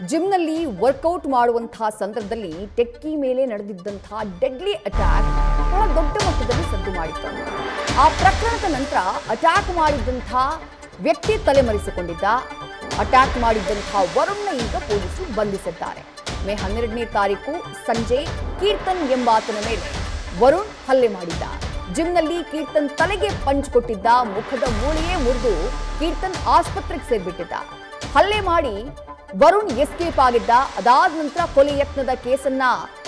ಜಿಮ್ನಲ್ಲಿ workout ಮಾಡುವಂತಹ ಸಂದರ್ಭದಲ್ಲಿ techie ಮೇಲೆ ನಡೆದಿದ್ದಂತಹ ಡೆಡ್ಲಿ ಅಟ್ಯಾಕ್ ಬಹಳ ದೊಡ್ಡ ಮಟ್ಟದಲ್ಲಿ ಸದ್ದು ಮಾಡಿತ್ತು. ಆ ಪ್ರಕರಣದ ನಂತರ ಅಟ್ಯಾಕ್ ಮಾಡಿದ್ದಂತಹ ವ್ಯಕ್ತಿ ತಲೆಮರೆಸಿಕೊಂಡಿದ್ದ. ಅಟ್ಯಾಕ್ ಮಾಡಿದ್ದಂತಹ ವರುಣ್ನ ಈಗ ಪೊಲೀಸರು ಬಂಧಿಸಿದ್ದಾರೆ. ಮೇ 12ನೇ ತಾರೀಕು ಸಂಜೆ ಕೀರ್ತನ್ ಎಂಬಾತನ ಮೇಲೆ ವರುಣ್ ಹಲ್ಲೆ ಮಾಡಿದ್ದ. ಜಿಮ್ನಲ್ಲಿ ಕೀರ್ತನ್ ತಲೆಗೆ ಪಂಚ್ ಕೊಟ್ಟಿದ್ದ. ಮುಖದ ಮೂಳೆಯೇ ಮುರಿದು ಕೀರ್ತನ್ ಆಸ್ಪತ್ರೆಗೆ ಸೇರ್ಬಿಟ್ಟಿದ್ದ. ಹಲ್ಲೆ ಮಾಡಿ ವರುಣ್ ಎಸ್ಕೇಪ್ ಆಗಿದ್ದ. ಅದಾದ ನಂತರ ಕೊಲೆ ಯತ್ನದ ಕೇಸನ್ನ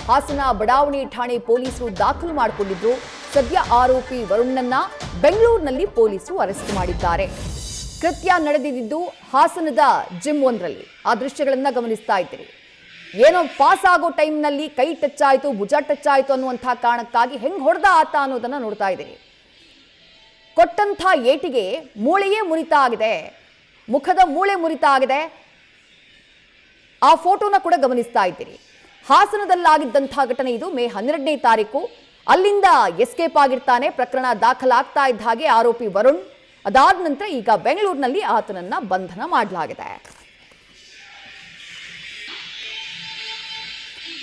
ಹಾಸನ ಬಡಾವಣೆ ಠಾಣೆ ಪೊಲೀಸರು ದಾಖಲು ಮಾಡಿಕೊಂಡಿದ್ರು. ಸದ್ಯ ಆರೋಪಿ ವರುಣ್ನನ್ನ ಬೆಂಗಳೂರಿನಲ್ಲಿ ಪೊಲೀಸರು ಅರೆಸ್ಟ್ ಮಾಡಿದ್ದಾರೆ. ಕೃತ್ಯ ನಡೆದಿದ್ದು ಹಾಸನದ ಜಿಮ್ ಒಂದರಲ್ಲಿ. ಆ ದೃಶ್ಯಗಳನ್ನ ಗಮನಿಸ್ತಾ ಇದ್ದೀರಿ. ಏನೋ ಪಾಸ್ ಆಗೋ ಟೈಮ್ನಲ್ಲಿ ಕೈ ಟಚ್ ಆಯಿತು, ಭುಜ ಟಚ್ ಆಯಿತು ಅನ್ನುವಂತಹ ಕಾರಣಕ್ಕಾಗಿ ಹೆಂಗ್ ಹೊಡೆದ ಆತ ಅನ್ನೋದನ್ನ ನೋಡ್ತಾ ಇದ್ದೀರಿ. ಕೊಟ್ಟಂಥ ಏಟಿಗೆ ಮೂಳೆಯೇ ಮುರಿತಾ ಆಗಿದೆ, ಮುಖದ ಮೂಳೆ ಮುರಿತಾ ಆಗಿದೆ. ಆ ಫೋಟೋನ ಕೂಡ ಗಮನಿಸ್ತಾ ಇದ್ದೀರಿ. ಹಾಸನದಲ್ಲಾಗಿದ್ದಂತಹ ಘಟನೆ ಇದು. ಮೇ 12ನೇ ತಾರೀಕು ಅಲ್ಲಿಂದ ಎಸ್ಕೇಪ್ ಆಗಿರ್ತಾನೆ. ಪ್ರಕರಣ ದಾಖಲಾಗ್ತಾ ಇದ್ದ ಹಾಗೆ ಆರೋಪಿ ವರುಣ್. ಅದಾದ ನಂತರ ಈಗ ಬೆಂಗಳೂರಿನಲ್ಲಿ ಆತನನ್ನ ಬಂಧನ ಮಾಡಲಾಗಿದೆ.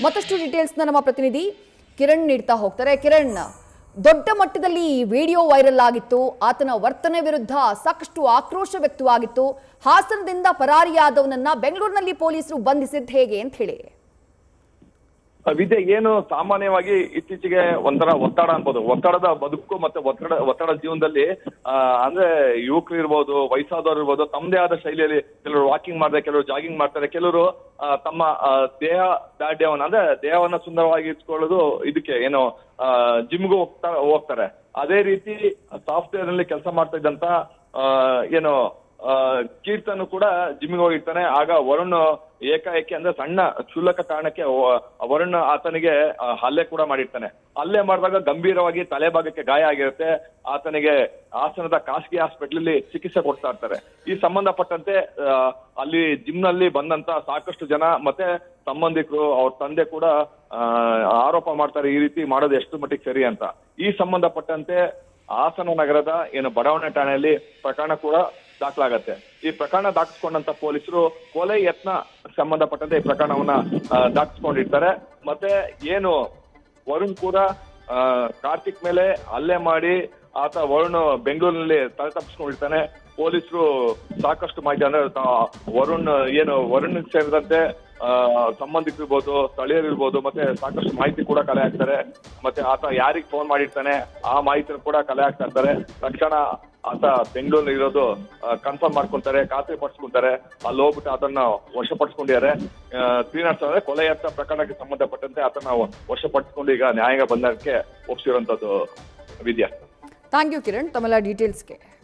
ಮತ್ತಷ್ಟು ಡೀಟೇಲ್ಸ್ನ ನಮ್ಮ ಪ್ರತಿನಿಧಿ ಕಿರಣ್ ನೀಡ್ತಾ ಹೋಗ್ತಾರೆ. ಕಿರಣ್, ದೊಡ್ಡ ಮಟ್ಟದಲ್ಲಿ ಈ ವಿಡಿಯೋ ವೈರಲ್ ಆಗಿತ್ತು. ಆತನ ವರ್ತನೆ ವಿರುದ್ಧ ಸಾಕಷ್ಟು ಆಕ್ರೋಶ ವ್ಯಕ್ತವಾಗಿತ್ತು. ಹಾಸನದಿಂದ ಪರಾರಿಯಾದವನನ್ನ ಬೆಂಗಳೂರಿನಲ್ಲಿ ಪೊಲೀಸರು ಬಂಧಿಸಿದ್ದು ಹೇಗೆ ಅಂತ ಹೇಳಿ. ವಿದ್ಯೆ ಏನು ಸಾಮಾನ್ಯವಾಗಿ ಇತ್ತೀಚೆಗೆ ಒಂಥರ ಒತ್ತಡ ಅನ್ಬೋದು. ಒತ್ತಡದ ಬದುಕು ಮತ್ತೆ ಒತ್ತಡ ಜೀವನದಲ್ಲಿ ಅಂದ್ರೆ ಯುವಕರು ಇರ್ಬೋದು, ವಯಸ್ಸಾದವರು ಇರ್ಬೋದು, ತಮ್ಮದೇ ಆದ ಶೈಲಿಯಲ್ಲಿ ಕೆಲವರು ವಾಕಿಂಗ್ ಮಾಡ್ತಾರೆ, ಕೆಲವರು ಜಾಗಿಂಗ್ ಮಾಡ್ತಾರೆ, ಕೆಲವರು ತಮ್ಮ ದೇಹ ದಾಢ್ಯವನ್ನ ಅಂದ್ರೆ ದೇಹವನ್ನ ಸುಂದರವಾಗಿ ಇಟ್ಕೊಳ್ಳೋದು ಇದಕ್ಕೆ ಏನು ಜಿಮ್ಗೂ ಹೋಗ್ತಾರೆ. ಅದೇ ರೀತಿ ಸಾಫ್ಟ್ವೇರ್ ನಲ್ಲಿ ಕೆಲಸ ಮಾಡ್ತಾ ಇದ್ದಂತ ಏನು ಕೀರ್ತನ್ ಕೂಡ ಜಿಮ್ಗೆ ಹೋಗಿರ್ತಾನೆ. ಆಗ ವರುಣ್ ಏಕಾಏಕಿ ಅಂದ್ರೆ ಸಣ್ಣ ಕ್ಷುಲ್ಲಕ ಕಾರಣಕ್ಕೆ ವರುಣ್ ಆತನಿಗೆ ಹಲ್ಲೆ ಕೂಡ ಮಾಡಿರ್ತಾನೆ. ಹಲ್ಲೆ ಮಾಡಿದಾಗ ಗಂಭೀರವಾಗಿ ತಲೆ ಭಾಗಕ್ಕೆ ಗಾಯ ಆಗಿರುತ್ತೆ. ಆತನಿಗೆ ಹಾಸನದ ಖಾಸಗಿ ಹಾಸ್ಪಿಟಲ್ ಚಿಕಿತ್ಸೆ ಕೊಡ್ತಾ ಇರ್ತಾರೆ. ಈ ಸಂಬಂಧಪಟ್ಟಂತೆ ಅಲ್ಲಿ ಜಿಮ್ ನಲ್ಲಿ ಬಂದಂತ ಸಾಕಷ್ಟು ಜನ ಮತ್ತೆ ಸಂಬಂಧಿಕರು, ಅವ್ರ ತಂದೆ ಕೂಡ ಆರೋಪ ಮಾಡ್ತಾರೆ, ಈ ರೀತಿ ಮಾಡೋದು ಎಷ್ಟು ಮಟ್ಟಿಗೆ ಸರಿ ಅಂತ. ಈ ಸಂಬಂಧಪಟ್ಟಂತೆ ಹಾಸನ ನಗರದ ಏನು ಬಡಾವಣೆ ಠಾಣೆಯಲ್ಲಿ ಪ್ರಕರಣ ಕೂಡ ದಾಖಲಾಗತ್ತೆ. ಈ ಪ್ರಕರಣ ದಾಖಲಿಸಿಕೊಂಡಂತ ಪೊಲೀಸರು ಕೊಲೆ ಯತ್ನ ಸಂಬಂಧಪಟ್ಟಂತೆ ಈ ಪ್ರಕರಣವನ್ನ ದಾಖಲಿಸಿಕೊಂಡಿರ್ತಾರೆ. ಮತ್ತೆ ಏನು ವರುಣ್ ಕೂಡ ಕಾರ್ತಿಕ್ ಮೇಲೆ ಹಲ್ಲೆ ಮಾಡಿ ಆತ ವರುಣ್ ಬೆಂಗಳೂರಿನಲ್ಲಿ ತಲೆ ತಪ್ಪಿಸ್ಕೊಂಡಿರ್ತಾನೆ. ಪೊಲೀಸರು ಸಾಕಷ್ಟು ಮಾಹಿತಿ ಅಂದ್ರೆ ವರುಣ್ ಸೇರಿದಂತೆ ಸಂಬಂಧಿಕರು ಇರ್ಬೋದು, ಸ್ಥಳೀಯರು ಇರ್ಬೋದು, ಮತ್ತೆ ಸಾಕಷ್ಟು ಮಾಹಿತಿ ಕೂಡ ಕಲೆ ಹಾಕ್ತಾರೆ. ಮತ್ತೆ ಆತ ಯಾರಿಗೆ ಫೋನ್ ಮಾಡಿರ್ತಾನೆ ಆ ಮಾಹಿತಿನ ಕೂಡ ಕಲೆ ಹಾಕ್ತಾ ಇರ್ತಾರೆ. ತಕ್ಷಣ ಆತ ಬೆಂಗಳೂರಲ್ಲಿ ಇರೋದು ಕನ್ಫರ್ಮ್ ಮಾಡ್ಕೊಂತಾರೆ, ಖಾತ್ರಿ ಪಡಿಸ್ಕೊಂತಾರೆ. ಅಲ್ಲಿ ಹೋಗ್ಬಿಟ್ಟು ಅದನ್ನ ವಶಪಡಿಸ್ಕೊಂಡಿದ್ದಾರೆ. 307 ಕೊಲೆ ಯತ್ನ ಪ್ರಕರಣಕ್ಕೆ ಸಂಬಂಧಪಟ್ಟಂತೆ ಆತನ ವಶಪಡಿಸ್ಕೊಂಡು ಈಗ ನ್ಯಾಯಾಂಗ ಬಂಧನಕ್ಕೆ ಒಪ್ಪಿಸಿರುವಂತದ್ದು. ವಿದ್ಯಾ, ಥ್ಯಾಂಕ್ ಯು ಕಿರಣ್ ತಮ್ಮೆಲ್ಲ ಡೀಟೇಲ್ಸ್ಗೆ.